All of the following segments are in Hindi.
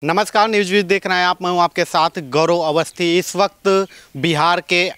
नमस्कार, न्यूज व्यूज देख रहे हैं आप। मैं हूं आपके साथ गौरव अवस्थी। इस वक्त बिहार के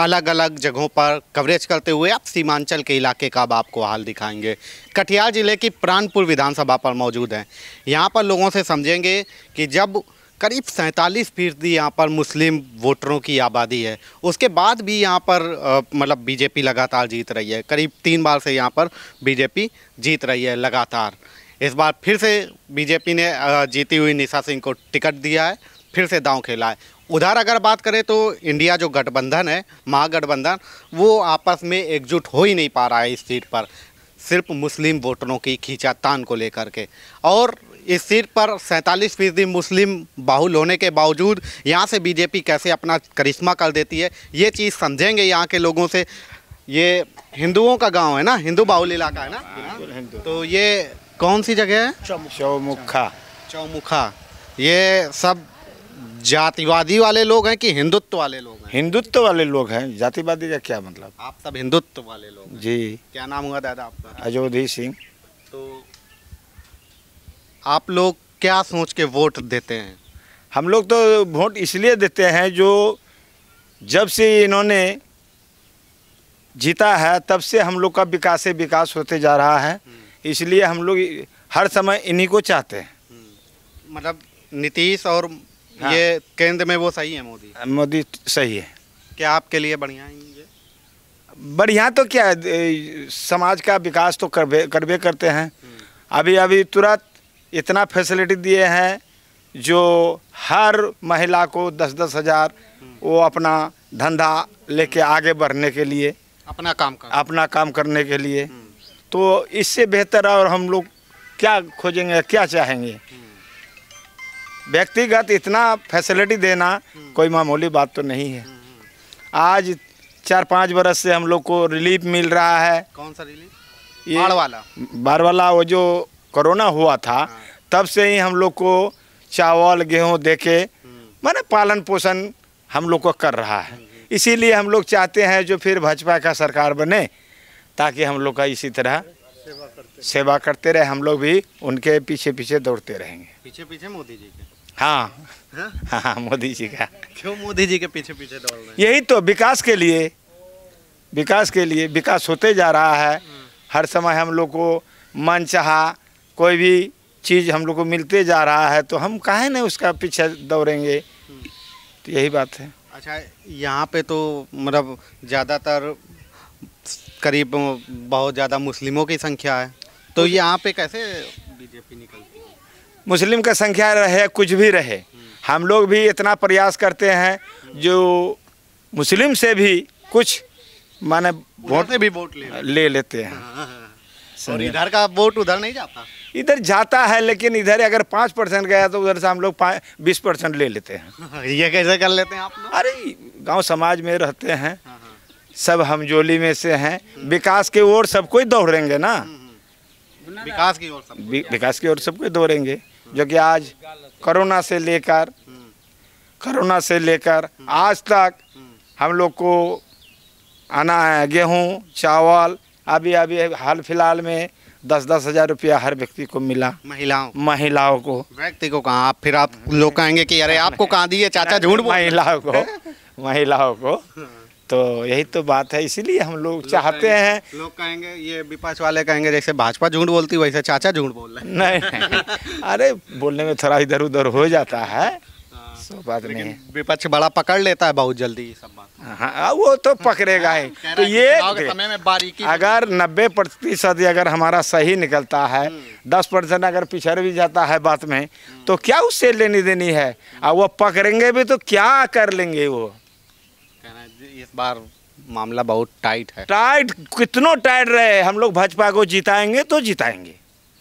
अलग अलग जगहों पर कवरेज करते हुए आप सीमांचल के इलाके का अब आपको हाल दिखाएंगे। कटिहार जिले की प्राणपुर विधानसभा पर मौजूद हैं। यहां पर लोगों से समझेंगे कि जब करीब 47% यहाँ पर मुस्लिम वोटरों की आबादी है, उसके बाद भी यहाँ पर मतलब बीजेपी लगातार जीत रही है। करीब 3 बार से यहाँ पर बीजेपी जीत रही है लगातार। इस बार फिर से बीजेपी ने जीती हुई निशा सिंह को टिकट दिया है, फिर से दांव खेला है। उधर अगर बात करें तो इंडिया जो गठबंधन है, महागठबंधन, वो आपस में एकजुट हो ही नहीं पा रहा है इस सीट पर, सिर्फ मुस्लिम वोटरों की खींचातान को लेकर के। और इस सीट पर 47% मुस्लिम बाहुल होने के बावजूद यहाँ से बीजेपी कैसे अपना करिश्मा कर देती है, ये चीज़ समझेंगे यहाँ के लोगों से। ये हिंदुओं का गांव है ना, हिंदू बाहुल इलाका है ना, तो ये कौन सी जगह है? चौमुखा। चौमुखा। ये सब जातिवादी वाले लोग हैं कि हिंदुत्व वाले लोग हैं? हिंदुत्व वाले लोग हैं, जातिवादी का क्या मतलब? आप सब हिंदुत्व वाले लोग हैं। जी। क्या नाम हुआ दादा आपका? अजोधी सिंह। तो आप लोग क्या सोच के वोट देते हैं? हम लोग तो वोट इसलिए देते हैं, जो जब से इन्होंने जीता है तब से हम लोग का विकास होते जा रहा है, इसलिए हम लोग हर समय इन्हीं को चाहते हैं। मतलब नीतीश और हाँ। ये केंद्र में वो सही है, मोदी सही है। क्या आपके लिए बढ़िया है ये? बढ़िया तो क्या है, समाज का विकास तो करबे करते हैं। अभी तुरंत इतना फैसिलिटी दिए हैं, जो हर महिला को 10-10 हज़ार वो अपना धंधा लेके आगे बढ़ने के लिए, अपना काम करने के लिए। तो इससे बेहतर और हम लोग क्या खोजेंगे, क्या चाहेंगे? व्यक्तिगत इतना फैसिलिटी देना कोई मामूली बात तो नहीं है। आज 4-5 बरस से हम लोग को रिलीफ मिल रहा है। कौन सा रिलीफ? ये बाढ़ वाला वो जो कोरोना हुआ था, तब से ही हम लोग को चावल गेहूं देके माने पालन पोषण हम लोग को कर रहा है। इसीलिए हम लोग चाहते हैं जो फिर भाजपा का सरकार बने, ताकि हम लोग का इसी तरह सेवा करते रहे। हम लोग भी उनके पीछे पीछे दौड़ते रहेंगे। पीछे मोदी जी के? हाँ हाँ, मोदी जी का। क्यों मोदी जी के पीछे दौड़ रहे हैं? यही तो विकास के लिए विकास होते जा रहा है। हर समय हम लोग को मन चाहा कोई भी चीज़ हम लोग को मिलते जा रहा है, तो हम काहे न उसका पीछे दौड़ेंगे। तो यही बात है। अच्छा, यहाँ पे तो मतलब ज़्यादातर करीब बहुत ज़्यादा मुस्लिमों की संख्या है, तो यहाँ पे कैसे बीजेपी निकलती है? मुस्लिम का संख्या रहे कुछ भी रहे, हम लोग भी इतना प्रयास करते हैं जो मुस्लिम से भी कुछ माने वोट ले लेते हैं। और इधर का वोट उधर नहीं जाता? इधर जाता है, लेकिन इधर अगर 5% गया तो उधर से हम लोग 20% ले लेते हैं। ये कैसे कर लेते हैं आप लोग? अरे गांव समाज में रहते हैं, सब हमजोली में से हैं। विकास की ओर सब कोई दौड़ेंगे ना, विकास की ओर सब कोई दौड़ेंगे। जो कि आज कोरोना से लेकर आज तक हम लोग को आना है गेहूं चावल। अभी हाल फिलहाल में 10-10 हज़ार रुपया हर व्यक्ति को मिला। महिलाओं को। व्यक्ति को कहाँ? फिर आप लोग कहेंगे कि अरे आपको कहाँ दिए चाचा, झूठ बोल। महिलाओं को तो यही तो बात है, इसीलिए हम लोग चाहते हैं। लोग कहेंगे, ये विपक्ष वाले कहेंगे जैसे भाजपा झूठ बोलती वैसे चाचा झूठ बोल रहे हैं। नहीं अरे बोलने में थोड़ा इधर उधर हो जाता है, सो बात नहीं है। विपक्ष बड़ा पकड़ लेता है बहुत जल्दी ये सब बात। हाँ, वो तो पकड़ेगा ही। तो ये समय में बारीकी, अगर 90% अगर हमारा सही निकलता है, 10% अगर पिछड़ भी जाता है बात में, तो क्या उससे लेनी देनी है? और वो पकड़ेंगे भी तो क्या कर लेंगे वो? इस बार मामला बहुत टाइट है। टाइट कितनो टाइट रहे, हम लोग भाजपा को जिताएंगे तो जिताएंगे।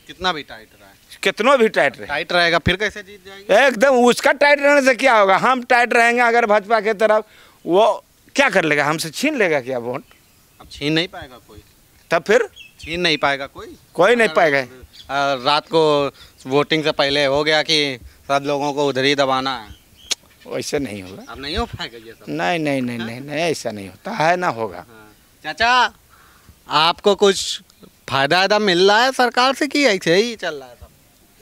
कितना भी टाइट रहा है, कितनो भी टाइट रहेगा, फिर कैसे जीत जाएंगे? एकदम उसका टाइट रहने से क्या होगा? हम टाइट रहेंगे अगर भाजपा के तरफ, वो क्या कर लेगा? हमसे छीन लेगा क्या वोट? अब छीन नहीं पाएगा कोई। तब फिर छीन नहीं पाएगा कोई नहीं पाएगा। रात को वोटिंग से पहले हो गया कि सब लोगों को उधर ही दबाना है, वैसे नहीं होगा। अब नहीं हो पाएगा ये सब? नहीं, ऐसा नहीं होता है, ना होगा। चाचा, आपको कुछ फायदा मिल रहा है सरकार से कि ऐसे ही चल रहा है सब?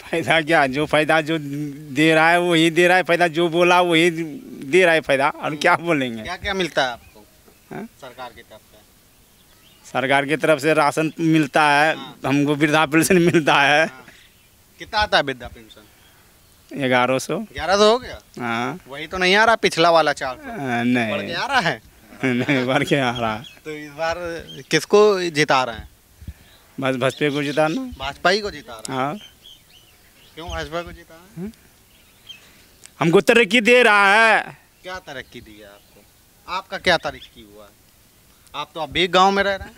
फायदा क्या, जो फायदा जो दे रहा है वही दे रहा है फायदा, जो बोला वही दे रहा है फायदा, और क्या बोलेंगे। क्या क्या मिलता है आपको हाँ? सरकार की तरफ से? सरकार की तरफ से राशन मिलता है, हमको वृद्धा पेंशन मिलता है। कितना आता है वृद्धा पेंशन? 1100। 1100 हो गया? हाँ। वही तो नहीं आ रहा, पिछला वाला 400 नहीं बढ़ के आ रहा है। नहीं बढ़ के आ रहा है। तो इस बार किसको जिता रहे हैं? बस भाजपा को जिताना। भाजपा ही को जिता रहे हैं? हाँ। क्यों भाजपा को जिता रहे हैं? हमको तरक्की दे रहा है। क्या तरक्की दी है आपको? आपका क्या तरक्की हुआ है? आप तो अभी गांव में रह रहे हैं।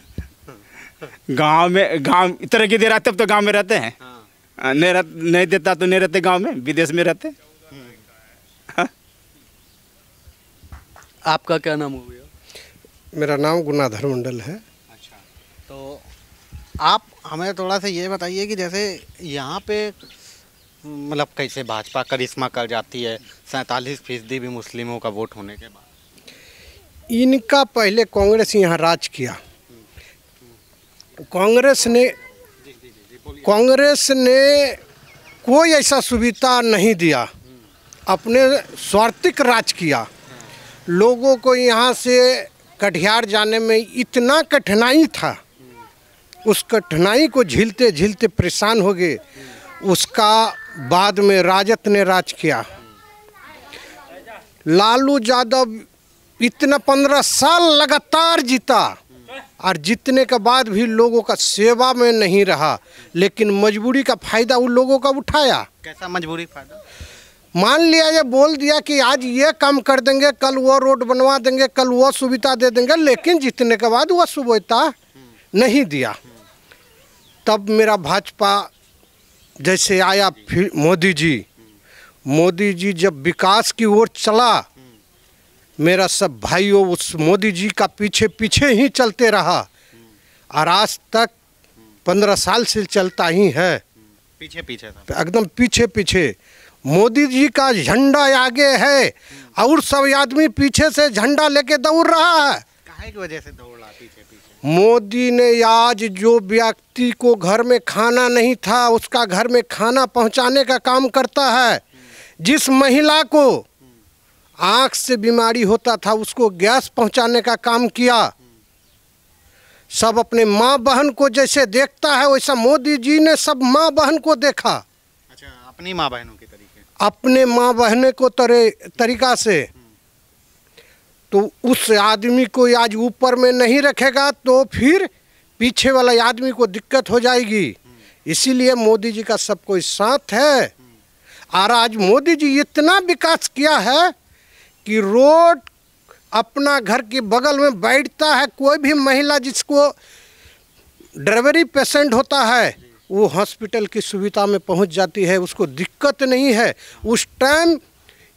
गांव तरक्की दे रहा है तब तो गांव में रहते हैं। हाँ। नहीं देता तो नहीं रहते गांव में, विदेश में रहते। आपका क्या नाम हो गया? मेरा नाम गुनाधर मंडल है। अच्छा, तो आप हमें थोड़ा सा ये बताइए कि जैसे यहाँ पे मतलब कैसे भाजपा करिश्मा कर जाती है 47% भी मुस्लिमों का वोट होने के बाद? इनका पहले कांग्रेस यहाँ राज किया। कांग्रेस ने कोई ऐसा सुविधा नहीं दिया, अपने स्वार्थिक राज किया। लोगों को यहाँ से कटिहार जाने में इतना कठिनाई था, उस कठिनाई को झेलते झेलते परेशान हो गए। उसका बाद में राजद ने राज किया। लालू यादव इतना 15 साल लगातार जीता, और जीतने के बाद भी लोगों का सेवा में नहीं रहा, लेकिन मजबूरी का फायदा उन लोगों का उठाया। कैसा मजबूरी फायदा? मान लिया, ये बोल दिया कि आज ये काम कर देंगे, कल वो रोड बनवा देंगे, कल वो सुविधा दे देंगे, लेकिन जीतने के बाद वो सुविधा नहीं दिया। तब मेरा भाजपा जैसे आया, फिर मोदी जी जब विकास की ओर चला, मेरा सब भाइयों उस मोदी जी का पीछे पीछे ही चलते रहा, और आज तक 15 साल से चलता ही है। पीछे पीछे था एकदम पीछे पीछे। मोदी जी का झंडा आगे है और सब आदमी पीछे से झंडा लेके दौड़ रहा है। काहे की वजह से दौड़ रहा पीछे पीछे? मोदी ने आज जो व्यक्ति को घर में खाना नहीं था, उसका घर में खाना पहुंचाने का काम करता है। जिस महिला को आँख से बीमारी होता था, उसको गैस पहुंचाने का काम किया। सब अपने माँ बहन को जैसे देखता है, वैसा मोदी जी ने सब माँ बहन को देखा। अच्छा, अपनी माँ बहनों के तरीके? अपने माँ बहने को तरीका से। तो उस आदमी को आज ऊपर में नहीं रखेगा तो फिर पीछे वाला आदमी को दिक्कत हो जाएगी। इसीलिए मोदी जी का सब कोई साथ है। और आज मोदी जी इतना विकास किया है कि रोड अपना घर के बगल में बैठता है, कोई भी महिला जिसको डिलीवरी पेशेंट होता है वो हॉस्पिटल की सुविधा में पहुंच जाती है, उसको दिक्कत नहीं है। उस टाइम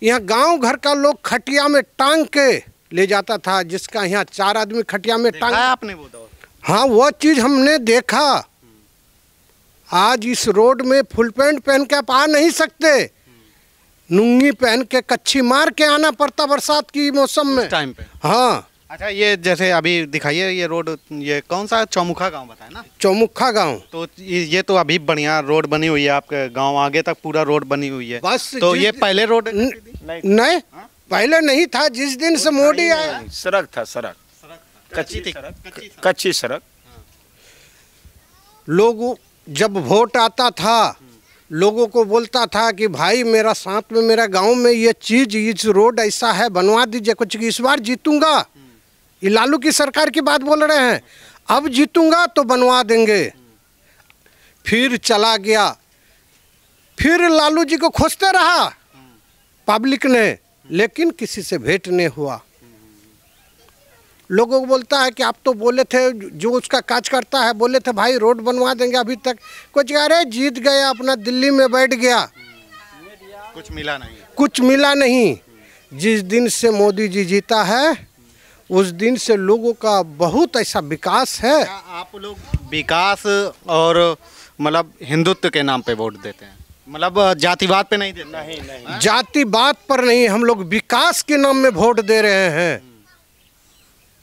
यहाँ गांव घर का लोग खटिया में टांग के ले जाता था, जिसका यहाँ 4 आदमी खटिया में टांग। आपने वो दौर? हाँ, वो चीज़ हमने देखा। आज इस रोड में फुल पैंट पहन के आप आ नहीं सकते, लुंगी पहन के कच्छी मार के आना पड़ता बरसात की मौसम में टाइम पे। हाँ। अच्छा, ये जैसे अभी दिखाइए ये रोड, ये कौन सा चौमुखा गांव बताया ना? चौमुखा गांव। तो ये तो अभी बढ़िया रोड बनी हुई है, आपके गांव आगे तक पूरा रोड बनी हुई है। बस तो ये पहले रोड नहीं, पहले नहीं था। जिस दिन से मोदी आया, सड़क था, सड़क कच्ची थी, कच्ची सड़क। लोग जब वोट आता था, लोगों को बोलता था कि भाई मेरा साथ में, मेरा गांव में ये चीज़, इस रोड ऐसा है, बनवा दीजिए कुछ। इस बार जीतूंगा, ये लालू की सरकार की बात बोल रहे हैं, अब जीतूंगा तो बनवा देंगे। फिर चला गया, फिर लालू जी को खोजते रहा पब्लिक ने, लेकिन किसी से भेंट नहीं हुआ। लोगों को बोलता है कि आप तो बोले थे, जो उसका काज करता है, बोले थे भाई रोड बनवा देंगे, अभी तक कुछ कह रहे, जीत गया, अपना दिल्ली में बैठ गया, कुछ मिला नहीं। कुछ मिला नहीं। जिस दिन से मोदी जी जीता है, उस दिन से लोगों का बहुत ऐसा विकास है। क्या आप लोग विकास और मतलब हिंदुत्व के नाम पे वोट देते हैं? मतलब जातिवाद पे नहीं देते? नहीं। जातिवाद पर नहीं, हम लोग विकास के नाम में वोट दे रहे हैं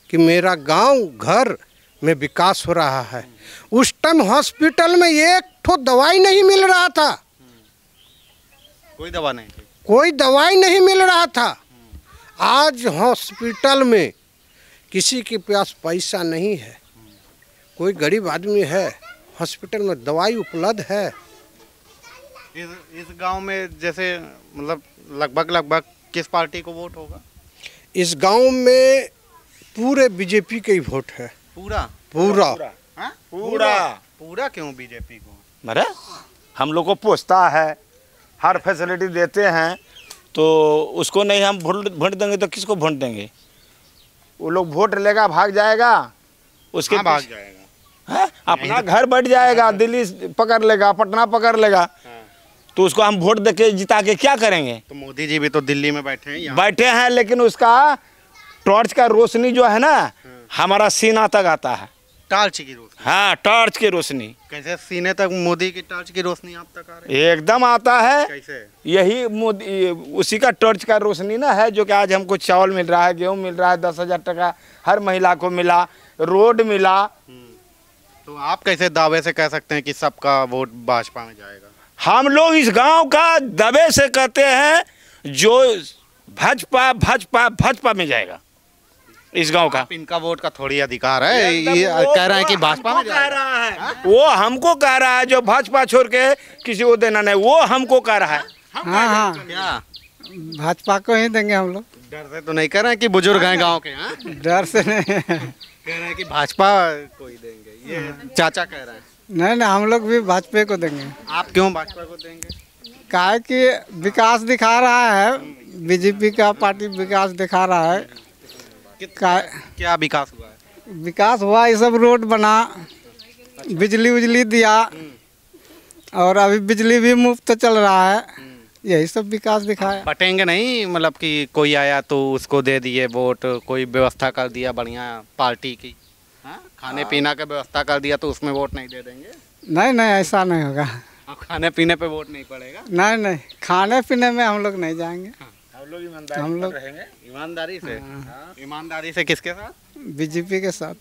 कि मेरा गांव घर में विकास हो रहा है। उस टाइम हॉस्पिटल में एक ठो दवाई नहीं मिल रहा था, कोई दवा नहीं थी। कोई दवाई नहीं मिल रहा था। आज हॉस्पिटल में किसी के पास पैसा नहीं है, कोई गरीब आदमी है, हॉस्पिटल में दवाई उपलब्ध है। इस गांव में जैसे मतलब लगभग किस पार्टी को वोट होगा? इस गांव में पूरे बीजेपी का ही वोट है। पूरा पूरा हाँ? पूरा पूरा क्यों बीजेपी को? अरे हम लोग को पूछता है, हर फैसिलिटी देते हैं, तो उसको नहीं हम वोट देंगे तो किसको वोट देंगे? वो लोग वोट लेगा भाग जाएगा, उसके हाँ, भाग जाएगा। है? अपना घर बैठ जाएगा, दिल्ली पकड़ लेगा, पटना पकड़ लेगा, तो उसको हम वोट देके जिता के क्या करेंगे? तो मोदी जी भी तो दिल्ली में बैठे हैं, यहाँ बैठे हैं, लेकिन उसका टॉर्च का रोशनी जो है ना हमारा सीना तक आता है। टॉर्च की रोशनी? हाँ, टॉर्च की रोशनी। कैसे सीने तक मोदी की टॉर्च की रोशनी आप तक आ रही है? एकदम आता है। कैसे? यही मोदी, उसी का टॉर्च का रोशनी ना है, जो कि आज हमको चावल मिल रहा है, गेहूँ मिल रहा है, 10,000 टका हर महिला को मिला, रोड मिला। तो आप कैसे दावे से कह सकते हैं कि सबका वोट भाजपा में जाएगा? हम लोग इस गांव का दबे से कहते हैं जो भाजपा भाजपा भाजपा में जाएगा इस गांव का। आप इनका वोट का थोड़ी अधिकार है, ये कह रहे हैं कि भाजपा में जाएगा। वो हमको कह रहा है, जो भाजपा छोड़ के किसी को देना नहीं, वो हमको कह रहा है। हाँ, क्या भाजपा को ही देंगे हम लोग। डर से तो नहीं कह रहे हैं कि बुजुर्ग हैं गांव के? हाँ, डर से नहीं। कह रहे हैं कि भाजपा को ही देंगे, ये चाचा कह रहे हैं। नहीं, हम लोग भी भाजपा को देंगे। आप क्यों भाजपा को देंगे? काहे कि विकास दिखा रहा है, बीजेपी का पार्टी विकास दिखा रहा है। क्या विकास हुआ है? विकास हुआ, ये सब रोड बना, बिजली दिया, और अभी बिजली भी मुफ्त चल रहा है, यही सब विकास दिखाया। बटेंगे नहीं, मतलब कि कोई आया तो उसको दे दिए वोट, कोई व्यवस्था कर दिया बढ़िया पार्टी की, हाँ? खाने पीना का व्यवस्था कर दिया तो उसमें वोट नहीं दे देंगे? नहीं, ऐसा नहीं होगा। अब खाने पीने पे वोट नहीं पड़ेगा? नहीं, खाने पीने में हम लोग नहीं जाएंगे। हम लोग रहेंगे ईमानदारी से। ईमानदारी से किसके साथ? बीजेपी के साथ।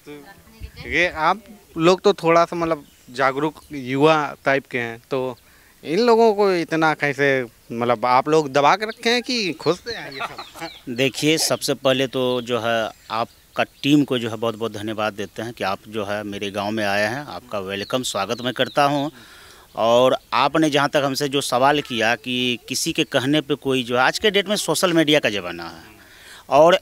तो ये आप लोग तो थोड़ा सा मतलब जागरूक युवा टाइप के हैं, तो इन लोगों को इतना कैसे, मतलब आप लोग दबा के रखे हैं कि खुद से हैं ये सब? देखिए, सबसे पहले तो जो है आपका टीम को जो है बहुत बहुत धन्यवाद देते हैं कि आप जो है मेरे गांव में आए हैं। आपका वेलकम, स्वागत मैं करता हूं। और आपने जहां तक हमसे जो सवाल किया कि किसी के कहने पे कोई जो है, आज के डेट में सोशल मीडिया का ज़माना है, और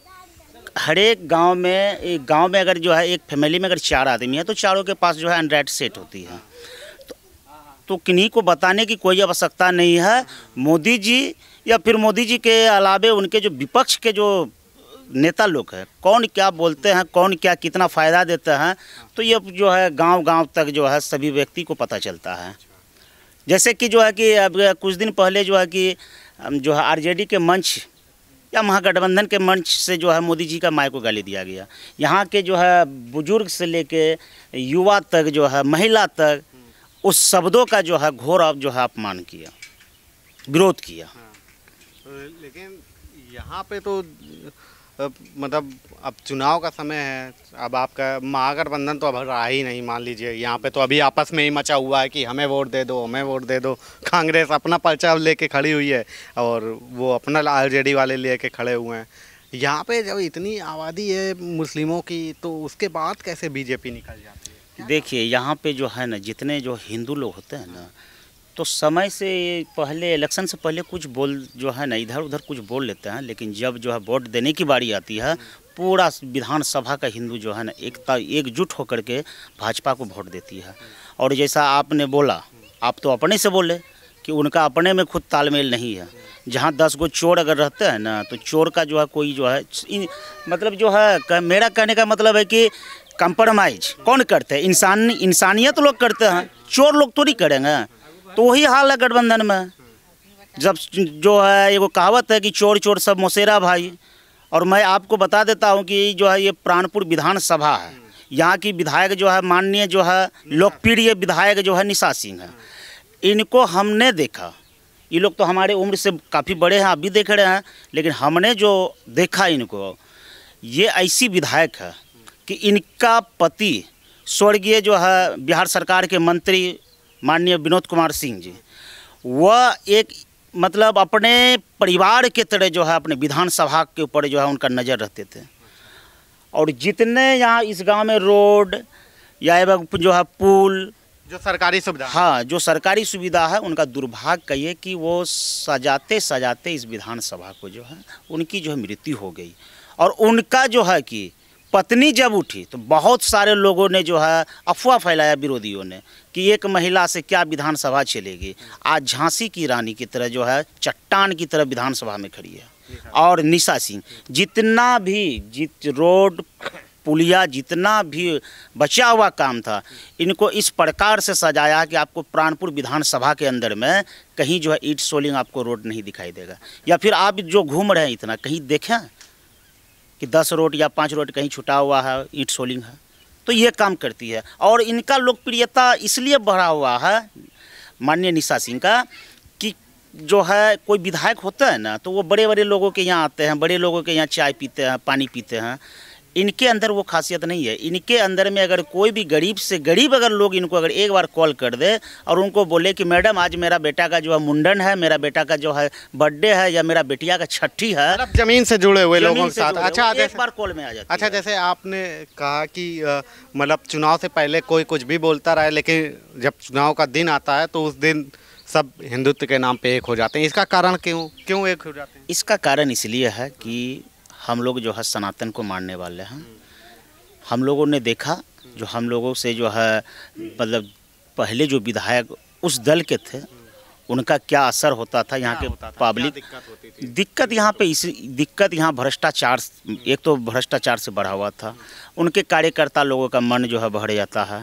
हर एक गांव में अगर जो है एक फैमिली में अगर 4 आदमी है तो चारों के पास जो है एंड्रॉयड सेट होती है। तो किन्हीं को बताने की कोई आवश्यकता नहीं है। मोदी जी या फिर मोदी जी के अलावे उनके जो विपक्ष के जो नेता लोग हैं, कौन क्या बोलते हैं, कौन क्या कितना फ़ायदा देते हैं, तो ये जो है गांव तक जो है सभी व्यक्ति को पता चलता है। जैसे कि जो है कि अब कुछ दिन पहले जो है कि जो है आरजेडी के मंच या महागठबंधन के मंच से जो है मोदी जी का माय को गाली दिया गया। यहाँ के जो है बुजुर्ग से लेके युवा तक जो है महिला तक उस शब्दों का जो है घोर जो है अपमान किया, विरोध किया। लेकिन यहाँ पे तो मतलब अब चुनाव का समय है, अब आपका महागठबंधन तो अब रहा ही नहीं, मान लीजिए यहाँ पे तो अभी आपस में ही मचा हुआ है कि हमें वोट दे दो, हमें वोट दे दो। कांग्रेस अपना पर्चा लेके खड़ी हुई है और वो अपना आरजेडी वाले लेके खड़े हुए हैं। यहाँ पे जब इतनी आबादी है मुस्लिमों की, तो उसके बाद कैसे बीजेपी निकल जाती है? देखिए, यहाँ पे जो है ना, जितने जो हिंदू लोग होते हैं ना, तो समय से पहले, इलेक्शन से पहले कुछ बोल जो है ना इधर उधर कुछ बोल लेते हैं, लेकिन जब जो है वोट देने की बारी आती है, पूरा विधानसभा का हिंदू जो है ना एकजुट होकर के भाजपा को वोट देती है। और जैसा आपने बोला, आप तो अपने से बोले कि उनका अपने में खुद तालमेल नहीं है। जहाँ 10 गो चोर अगर रहते हैं ना, तो चोर का जो है कोई जो है मतलब जो है, मेरा कहने का मतलब है कि कंप्रोमाइज कौन करते हैं? इंसानियत लोग करते हैं, चोर लोग तो नहीं करेंगे। तो वही हाल है गठबंधन में। जब जो है एगो कहावत है कि चोर चोर सब मौसेरा भाई। और मैं आपको बता देता हूं कि जो है ये प्राणपुर विधानसभा है, यहाँ की विधायक जो है माननीय जो है लोकप्रिय विधायक जो है निशा सिंह है। इनको हमने देखा, ये लोग तो हमारे उम्र से काफ़ी बड़े हैं, आप भी देख रहे हैं, लेकिन हमने जो देखा इनको, ये ऐसी विधायक है कि इनका पति स्वर्गीय जो है बिहार सरकार के मंत्री माननीय विनोद कुमार सिंह जी, वह एक मतलब अपने परिवार के तरह जो है अपने विधानसभा के ऊपर जो है उनका नज़र रहते थे। और जितने यहाँ इस गांव में रोड या एवं जो है पुल, जो सरकारी सुविधा, हाँ जो सरकारी सुविधा है, उनका दुर्भाग्य कहिए कि वो सजाते सजाते इस विधानसभा को जो है उनकी जो है मृत्यु हो गई। और उनका जो है कि पत्नी जब उठी तो बहुत सारे लोगों ने जो है अफवाह फैलाया, विरोधियों ने, कि एक महिला से क्या विधानसभा चलेगी। आज झांसी की रानी की तरह जो है चट्टान की तरह विधानसभा में खड़ी है। और निशा सिंह जितना भी रोड पुलिया जितना भी बचा हुआ काम था, इनको इस प्रकार से सजाया कि आपको प्राणपुर विधानसभा के अंदर में कहीं जो है ईंट सोलिंग आपको रोड नहीं दिखाई देगा। या फिर आप जो घूम रहे हैं इतना कहीं देखें कि 10 रोड या 5 रोड कहीं छुटा हुआ है, ईंट सोलिंग है। तो ये काम करती है। और इनका लोकप्रियता इसलिए बढ़ा हुआ है माननीय निशा सिंह का कि जो है कोई विधायक होता है ना, तो वो बड़े बड़े लोगों के यहाँ आते हैं, बड़े लोगों के यहाँ चाय पीते हैं, पानी पीते हैं। इनके अंदर वो खासियत नहीं है। इनके अंदर में अगर कोई भी गरीब से गरीब अगर लोग इनको अगर एक बार कॉल कर दे और उनको बोले कि मैडम आज मेरा बेटा का जो है मुंडन है, मेरा बेटा का जो है बर्थडे है या मेरा बेटिया का छठी है, मतलब जमीन से जुड़े हुए लोगों के साथ। अच्छा, एक बार कॉल में आ जाता है। अच्छा, जैसे आपने कहा कि मतलब चुनाव से पहले कोई कुछ भी बोलता रहा, लेकिन जब चुनाव का दिन आता है तो उस दिन सब हिंदुत्व के नाम पे एक हो जाते हैं। इसका कारण क्यों एक हो जाते हैं? इसका कारण इसलिए है कि हम लोग जो है सनातन को मानने वाले हैं। हम लोगों ने देखा जो हम लोगों से जो है मतलब पहले जो विधायक उस दल के थे उनका क्या असर होता था यहाँ के पब्लिक। दिक्कत यहाँ पे दिक्कत यहाँ भ्रष्टाचार, एक तो भ्रष्टाचार से बढ़ा हुआ था। उनके कार्यकर्ता लोगों का मन जो है बढ़ जाता है।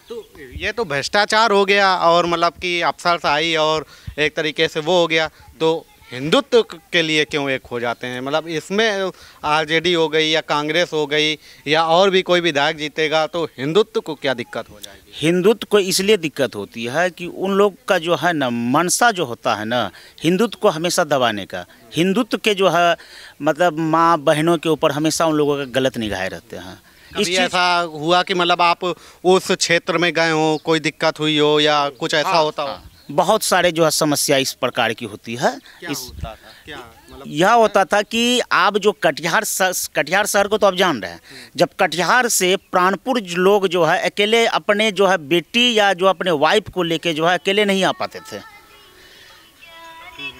तो ये तो भ्रष्टाचार हो गया और मतलब कि अफसरशाही और एक तरीके से वो हो गया, तो हिंदुत्व के लिए क्यों एक हो जाते हैं? मतलब इसमें आरजेडी हो गई या कांग्रेस हो गई या और भी कोई विधायक जीतेगा तो हिंदुत्व को क्या दिक्कत हो जाएगी? हिंदुत्व को इसलिए दिक्कत होती है कि उन लोग का जो है ना मनसा जो होता है ना हिंदुत्व को हमेशा दबाने का, हिंदुत्व के जो है मतलब माँ बहनों के ऊपर हमेशा उन लोगों का गलत निगाहें रहते हैं। कभी ऐसा हुआ कि मतलब आप उस क्षेत्र में गए हो, कोई दिक्कत हुई हो या कुछ ऐसा होता हो? बहुत सारे जो है समस्या इस प्रकार की होती है। क्या होता था? क्या मतलब यह होता था कि आप जो कटिहार शहर को तो आप जान रहे हैं, जब कटिहार से प्राणपुर लोग जो है अकेले अपने जो है बेटी या जो अपने वाइफ को लेके जो है अकेले नहीं आ पाते थे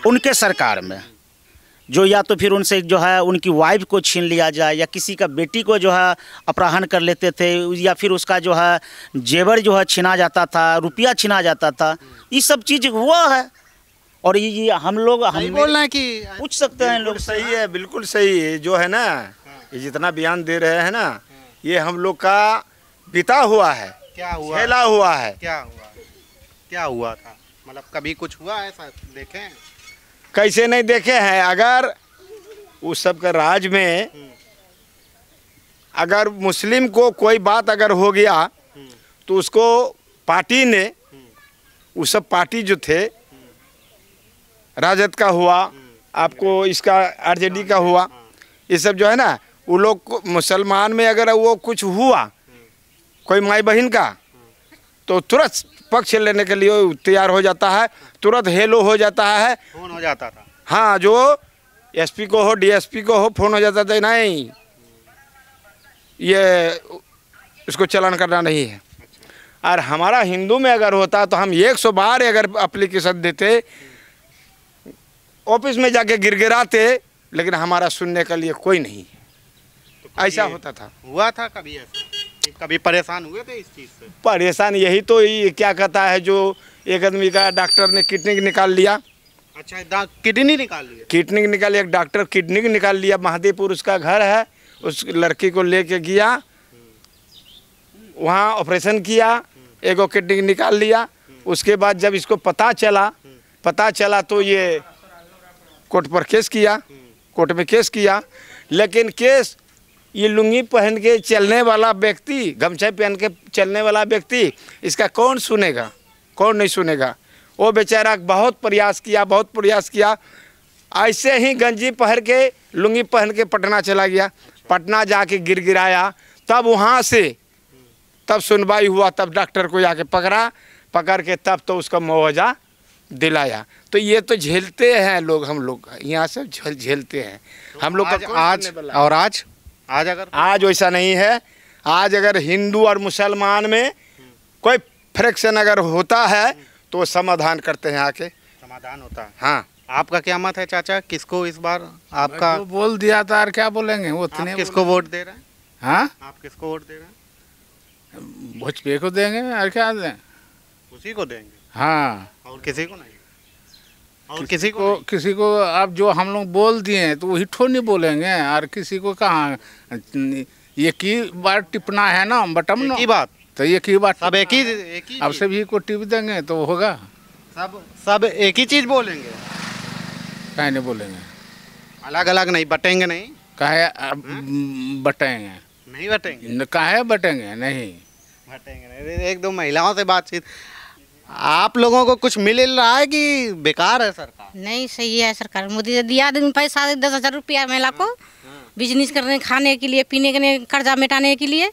उनके सरकार में। जो या तो फिर उनसे जो है उनकी वाइफ को छीन लिया जाए या किसी का बेटी को जो है अपहरण कर लेते थे या फिर उसका जो है जेवर जो है छीना जाता था, रुपया छीना जाता था। ये सब चीज़ हुआ है। और ये हम लोग हम बोल रहे हैं कि पूछ सकते हैं लोग। सही है, बिल्कुल सही है। जो है ना ये जितना बयान दे रहे हैं ना ये हम लोग का बीता हुआ है, क्या हुआ, झेला हुआ है। क्या हुआ था? मतलब कभी कुछ हुआ ऐसा देखें? कैसे नहीं देखे हैं। अगर उस सब के राज में अगर मुस्लिम को कोई बात अगर हो गया तो उसको पार्टी ने, उस सब पार्टी जो थे राजद का हुआ, आपको इसका आरजेडी का हुआ, ये सब जो है ना वो लोग मुसलमान में अगर वो कुछ हुआ कोई माई बहन का तो तुरंत पक्ष लेने के लिए तैयार हो जाता है, तुरंत हेलो हो जाता है, फोन हो जाता था। हाँ, जो एसपी को हो डीएसपी को हो फोन हो जाता था, नहीं ये इसको चलान करना नहीं है। और हमारा हिंदू में अगर होता तो हम 100 बार अगर एप्लीकेशन देते, ऑफिस में जाके गिड़गिड़ाते, लेकिन हमारा सुनने के लिए कोई नहीं। तो ऐसा होता था। हुआ था कभी ऐसा? कभी परेशान हुए थे इस चीज़ से? परेशान यही तो ये क्या कहता है, जो एक आदमी का डॉक्टर ने किडनी निकाल लिया। अच्छा, किडनी निकाल लिया? किडनी निकाल लिया, डॉक्टर किडनी निकाल लिया। महादेवपुर उसका घर है, उस लड़की को लेके गया, वहाँ ऑपरेशन किया, एगो किडनी निकाल लिया। उसके बाद जब इसको पता चला तो ये कोर्ट पर केस किया, कोर्ट में केस किया। लेकिन केस ये लुंगी पहन के चलने वाला व्यक्ति, गमछा पहन के चलने वाला व्यक्ति, इसका कौन सुनेगा, कौन नहीं सुनेगा। वो बेचारा बहुत प्रयास किया। ऐसे ही गंजी पहन के लुंगी पहन के पटना चला गया। पटना जाके गिड़गिड़ाया, तब वहाँ से तब सुनवाई हुआ, तब डॉक्टर को जाके पकड़ के तब तो उसका मुआवजा दिलाया। तो ये तो झेलते हैं लोग, हम लोग यहाँ से झेलते हैं हम लोग। आज वैसा नहीं है। आज अगर हिंदू और मुसलमान में कोई फ्रैक्शन अगर होता है तो समाधान करते हैं, आके समाधान होता है। हाँ। आपका क्या मत है चाचा, किसको इस बार आपका? तो बोल दिया था और क्या बोलेंगे वो इतने। किसको वोट दे रहे हैं? हाँ, आप किसको वोट दे रहे हैं? भोजपुरी को देंगे और क्या दें। उसी को देंगे? हाँ, और किसी को नहीं? और किसी को अब जो हम लोग बोल दिए हैं तो वही ठो नहीं बोलेंगे, और किसी को कहाँ। एक ही बार टिपना है ना बटन ना, एक ही बात, तो एक ही बात सब एक ही अब सभी को टिप देंगे तो होगा। सब एक ही चीज बोलेंगे, कहीं नहीं बोलेंगे, अलग अलग नहीं, बटेंगे नहीं। काहे बटेंगे नहीं बटेंगे, काहे बटेंगे नहीं, बटेंगे नहीं। एक दो महिलाओं से बातचीत, आप लोगों को कुछ मिल रहा है कि बेकार है सरकार? नहीं, सही है सरकार। मोदी ने दिया पैसा 10,000 रुपया महिला को, बिजनेस करने, खाने के लिए, पीने के लिए, कर्जा मिटाने के लिए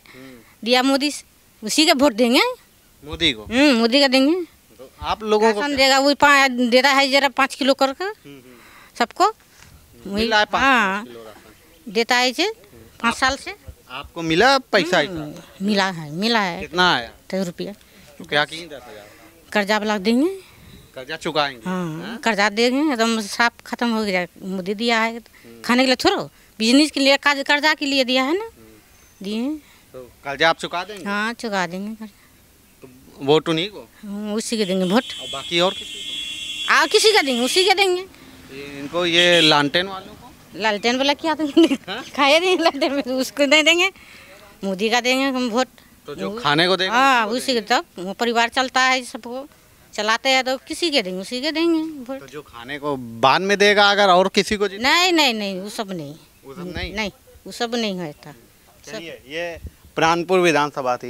दिया मोदी। उसी के वोट देंगे, मोदी को। मोदी का देंगे। तो आप लोगों को देगा वो देता है जरा 5 किलो करके सबको। मिला है 5 किलो राशन देता है जे 5 साल से। आपको मिला पैसा? मिला है। कितना आया? 10 रुपया। तो क्या की 10,000? कर्जा वाला देंगे, कर्जा चुकाएंगे। हाँ, कर्जा देंगे, एकदम साफ खत्म हो गया। मोदी दिया है खाने के लिए थोड़ा, बिजनेस के लिए, कर्जा के लिए दिया है ना, दिए। तो कर्जा आप चुका देंगे? हाँ, चुका देंगे कर्जा। तो वोट उन्हीं को? उसी के देंगे वोट। और बाकी और किसी का देंगे, उसी के देंगे। इनको ये लालटेन वालों को? लालटेन वाला क्या देंगे? खाए देंगे लालटेन में, तो उसको नहीं देंगे। मोदी का देंगे हम वोट। तो जो खाने को देंगे? हाँ, उसी के तक वो परिवार चलता है, सबको चलाते हैं, तो किसी के देंगे, उसी के देंगे वोट। तो जो खाने को बाद में देगा अगर और किसी को? नहीं, वो सब नहीं, वो सब नहीं, वो सब नहीं होता। चलिए, ये प्राणपुर विधानसभा थी।